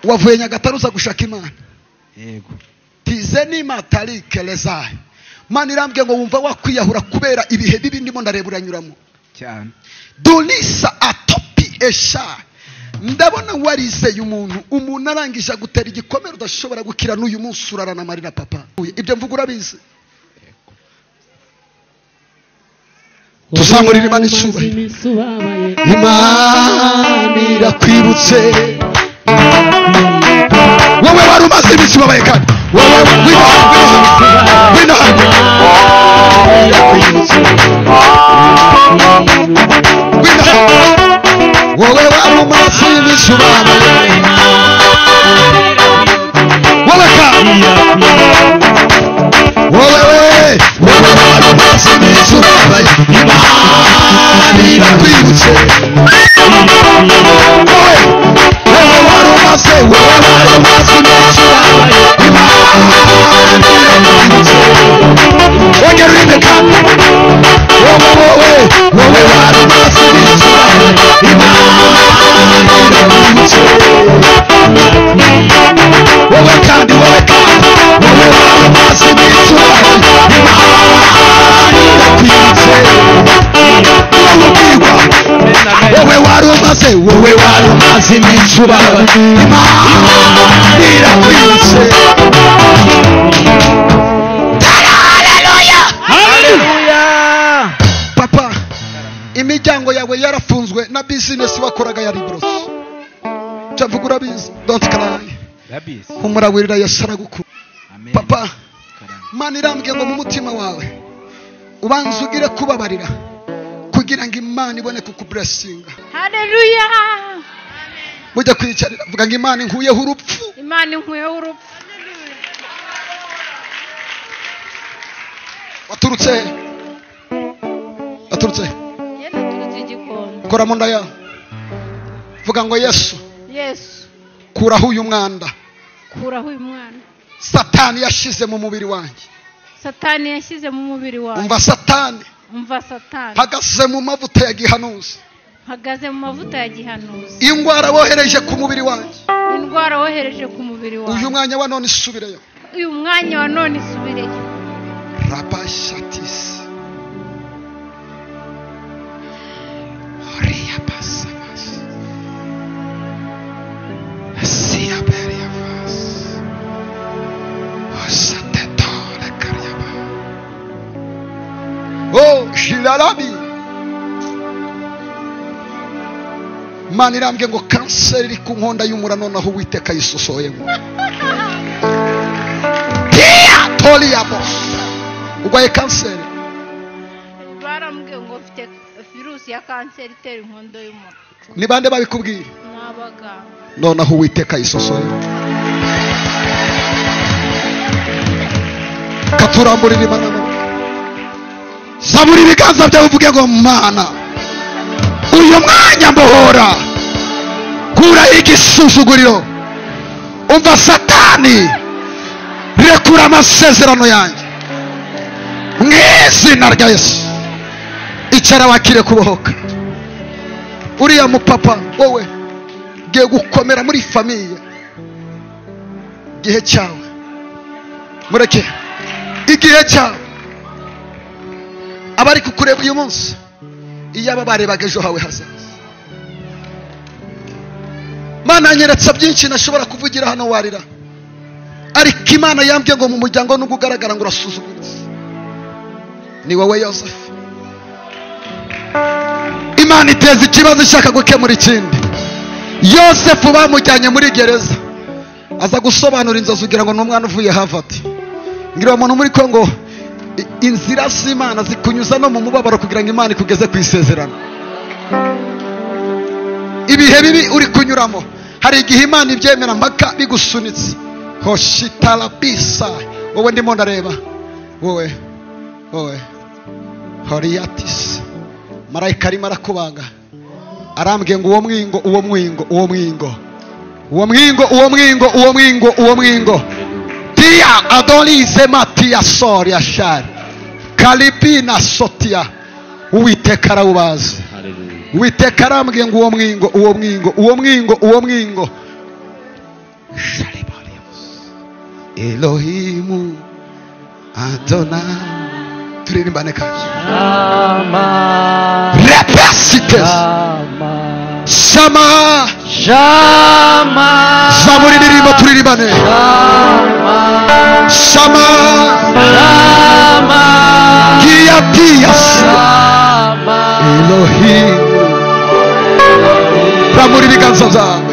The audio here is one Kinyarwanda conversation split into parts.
wavuye Nyagatare uza gushaka Imana. Yego. Tizeni matari kelezaye. Mana irambye ngo wumva wakwiyahura kubera ibihe bibi ndimo ndareba uranyuramo. Cyane. Dunisa atopi esha. Ndabona warizeye umuntu arangije gutera igikomere udashobora gukira n'uyu munsi urarana marina papa. Ibyo mvuga urabizi. Tuzamurira Imana isubahiro. Imana irakwibutse. Wowe wari umaze iminsi ubabaye kandi wowe wino hano wowe wari umaze iminsi ubabaye wowe kandi wowe wari umaze iminsi ubabaye Imana irakwibutse. Wowe wari umaze iminsi ubabaye Imana irakwibutse. Haleluya. Papa, imiryango yawe yarafunzwe na business wakoraga yari bros. Cyavuga urabizi. Don't cry. Rabizi. Umurawirira yasara gukura. Amen. Papa, Mana irambye ngo mu mutima wawe ubanza ugire kubabarira kugira ngo Imana ibone kukublessinga. Haleluya. Mujya kwicarira vuga ngo Imana inkuyeho urupfu. Imana inkuyeho urupfu. Waturutse Yenda turutse igikondo. kora mu nda yawe vuga ngo Yesu kuraho uyu mwanda kuraho uyu mwana Satani yashize mu mubiri wanjye. Satani yashyize mu mubiri wawe. Umva Satani hagaze mu mavuta ya gihanuzi. Indwara wohereje ku mubiri wanjye. Uyu mwanya wa none isubireyo. Rabashatis. Oria pasavas. Asia beriavas. Osatetore kariaba. Oh, shilalabi. Mana irambye ngo kanseri iri ku nkonda y'umura nonaho Uwiteka yisosoyemo. Tia toliamos. Ugwaye kanseri. Barambye ngo ufite virusi ya kanseri itera inkondo y'umura. Ni bande babikubwira? Nabaga. Nonaho Uwiteka yisosoyemo. Katurambura Imana. Zaburi ibiganza byawe uvuge ngo Mana uyu mwanya mbohora kura igisuzuguriro. Umva Satani rekura amasezerano yanjye mu izina rya Yesu. Icara wakire kubohoka. Uriya mupapa wowe giye gukomera muri famiye. Gihe cyawe mureke igihe cyawe. Abari kukureba uyu munsi iyaba barebaga ejo hawe hazaza. Mana nyeretse byinshi nashobora kuvugira hano warira, ariko Imana yambye ngo mu muryango nubwo ugaragara ngo urasuzuguritse ni wowe Yosefu. Imana iteza ikibazo ishaka gukemura ikindi. Yosefu bamujyanye muri gereza aza gusobanura inzozi ugira ngo n'umwana uvuye Harvard. Ngira umuntu muri Kongo inzira z'Imana zikunyuza no mu mubabaro kugira ngo Imana ikugeze ku isezerano. Ibihe bibi uri kunyuramo hari igihe Imana ibyemera mpaka bigusunitse. Hoshitalabisa wowe ndimo ndareba wowe Horiatis marayika arimo arakubanga arambwiye ngo uwo mwingo Tia adolize matia soria shari kalipina sotia. Uwiteka arawubazi. Uwiteka arambwiye ngo uwo mwingo Elohimu Adonai. Turirimbane kaje. Shama. Repesites. Shama. Shama. Zamuri ndirimbo turirimbane. Shama. Shama. Giatias. Elohim. Ramuri biganza byawe.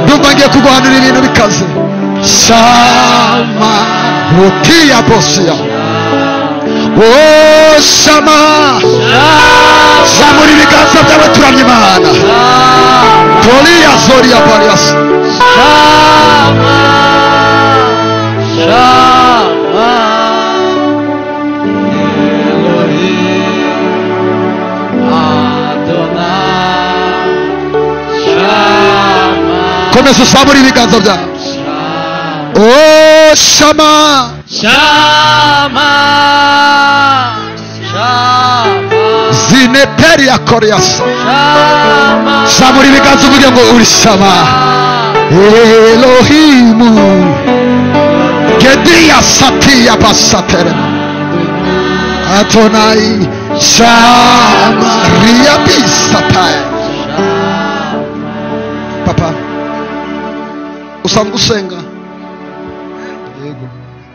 Ndumva ngiye kuguhanura ibintu bikaze. Shama. Rukia bosia. Oh Shama. Zamuri biganza byawe turamye Imana. Tolia zoria parias. Shama. Shama. Começa a sabor e biganza byawe. Oh Shama. Shama. Shama. Zineteria Koreas. Shama. Sabor e biganza uvuge ngo uri Shama. Elohimu. Gedia satia basatere. Adonai Shama ria bisatai. Papa usanzwe usenga? Yego.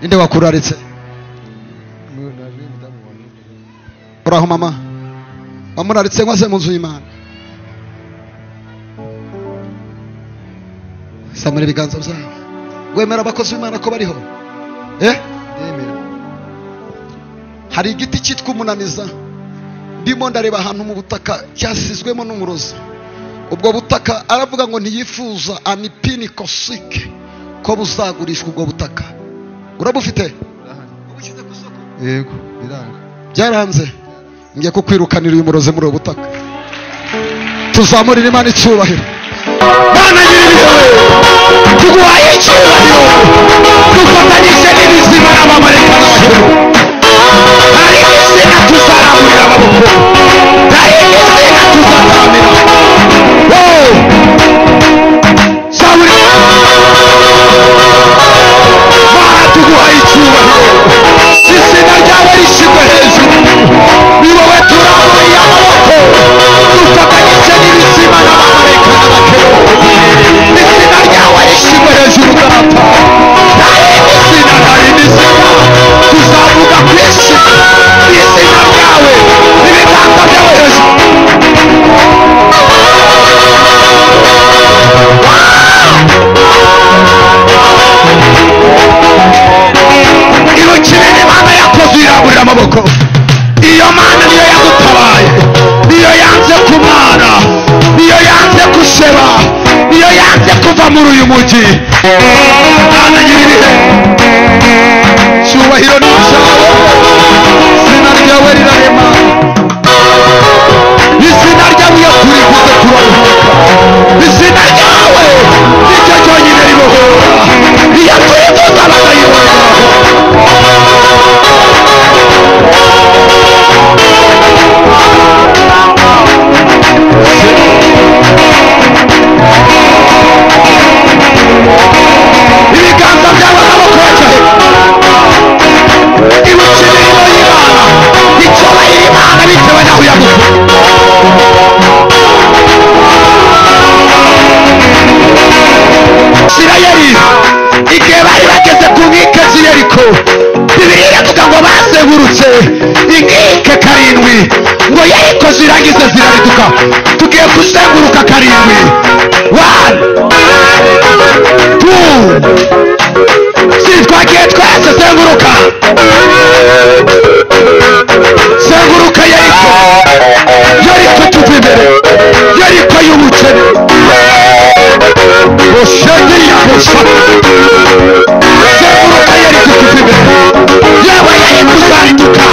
Inde wakuraritse? Uraho mama? Wamuraritse ngwaze mu nzu y'Imana? Samura ibiganza byawe. Wemera abakozi b'Imana ko bariho? Yemera. Hari igiti cyitwa umunaniza. Ndimo ndareba ahantu mu butaka cyasizwemo n'umurozi. Ubwo butaka aravuga ngo ntiyifuza anipini kosike ko buzagurishwa ubwo butaka. Urabufite? Ubushyize ku isoko? Yego, biranga. Byaranze. Ngiye kukwirukanira uyu murozi muri ubu butaka. Tuzamurira Imana icyubahiro. Bana nyiribiwe. Tuguhaye icyubahiro. Dufatanyije n'ibizima n'abamarayika n'abakuru. Hari izina tuzaramurira amaboko. Hari izina tuzaramira. Tuguhaye icyubahiro. Izina ryawe rishyirwe hejuru. Ni wowe turambuye amaboko. Dufatanyije n'ibizima n'abamarayika n'abakerubi. Izina ryawe rishyirwe hejuru data. Nta rindi zina tuzavuga ku isi. Izina ryawe n'ibiganza byawe hejuru. Iyo kinini Imana yakoze iramburira amaboko. Iyo Mana niyo yagutabaye. Niyo yanze kumana. Niyo yanze gusheba. Niyo yanze kuva muri uyu mujyi. Mana nyiribihe. Cyubahiro ni icyawe. Izina ryawe rirarema. Izina ryawe iyo turivuze turaruhuka. Izina ryawe nicyo cyonyine ribohora. Iyo turivuze abadayimoni ibiganza byawe n'amaboko yawe. Ibukiniriro y'Imana. Icyubahiro Imana bitewe n'aho yagukuye. Isirayeli igihe bari bageze ku nkike z'i Yeriko, Bibiliya iravuga ngo bazengurutse inkike karindwi ngo Yeriko zirangize zirariduka. Tugiye kuzenguruka karindwi. 1 2 twagiye twese zenguruka. Zenguruka Yeriko. Yeriko tuva imbere. Yeriko y'ubukene. Osheni ya Musa. Zenguruka Yeriko tuva imbere. Yewe Yeriko uzariduka.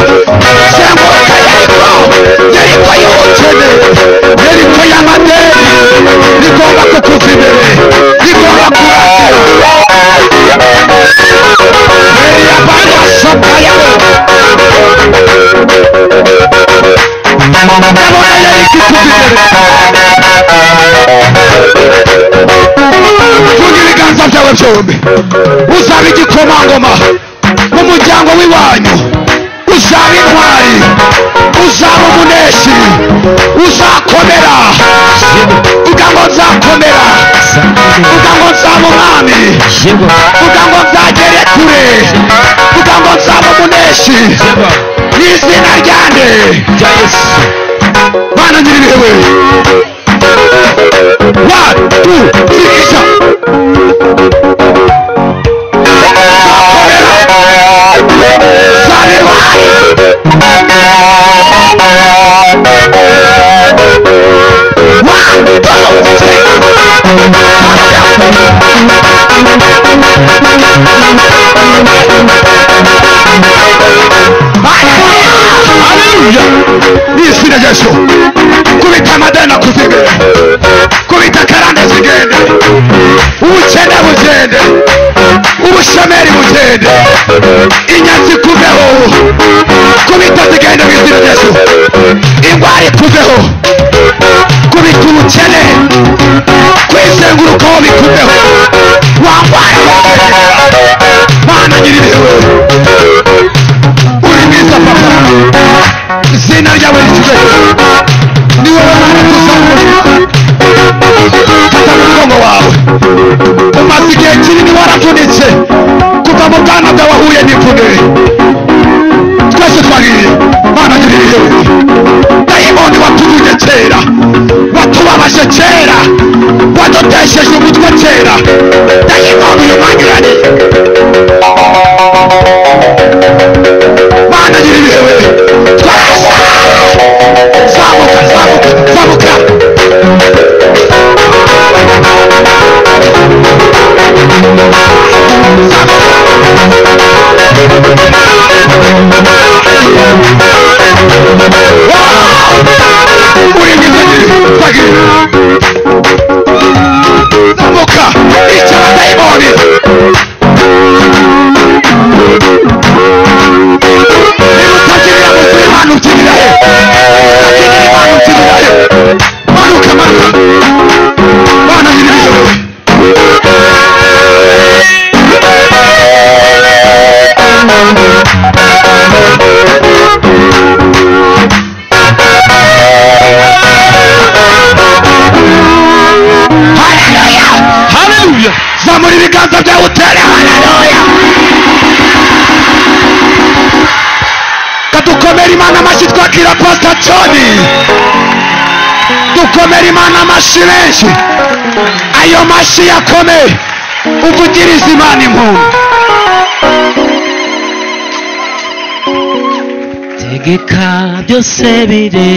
Zenguruka Yeriko. Yeriko y'ubukene. Yeriko y'amadeni. Igomba kukuva imbere. Igomba kurakira. Meria bana sokaya. Ndabona Yeriko tuva imbere. Tugira ibiganza byawe byombi uzaba igikomangoma mu muryango w'iwanyu, uzaba intwari, uzaba umuneshi, uzakomera. Vuga ngo nzakomera, vuga ngo nzaba umwami, vuga ngo nzagere kure, vuga ngo nzaba umuneshi mu izina ryande rya Yesu. Bana nyiribihewe 1 2 3 Nisina Yesu kubita amadena kuzigere, kubita karande zigende, ubukene bugende, ubushomeri bugende, inyatsi kuveho, kubita zigende mu izina Yesu. Ingwari kuveho, kubita ubukene, kwizengurukaho bikuveho. Wangwari Mana nyiribihewe, uri mwiza papa, izina ryawe ricyubahwe. Ni wowe Mana tuzamurira, fata mu mugongo wawe. Umaze igihe kinini waravunitse, kuva mu bwana bwawe wahuye n'imvune. Twese twagiye Mana nyiribihewe, dayimoni watuvunye kera, watubabaje kera, wadutesheje umutwe kera, dayimoni uyu mwanya uraniye. Mana nyiribihewe, twasa zamuka zamuka zamuka. Uri mwiza twagira zamuka icara dayimoni. Nimutagirira muzi Imana ukirira he, utagirira Imana ukirira he. Manuka manuka Mana nyiribihewe. Haleluya, zamura ibiganza byawe utere haleluya. Kadukomera Imana amashyi twakira Pastor John, dukomera Imana amashyi menshi. Ayo mashyi yakomeye uvugiriza Imana impundu. tegeka byose bire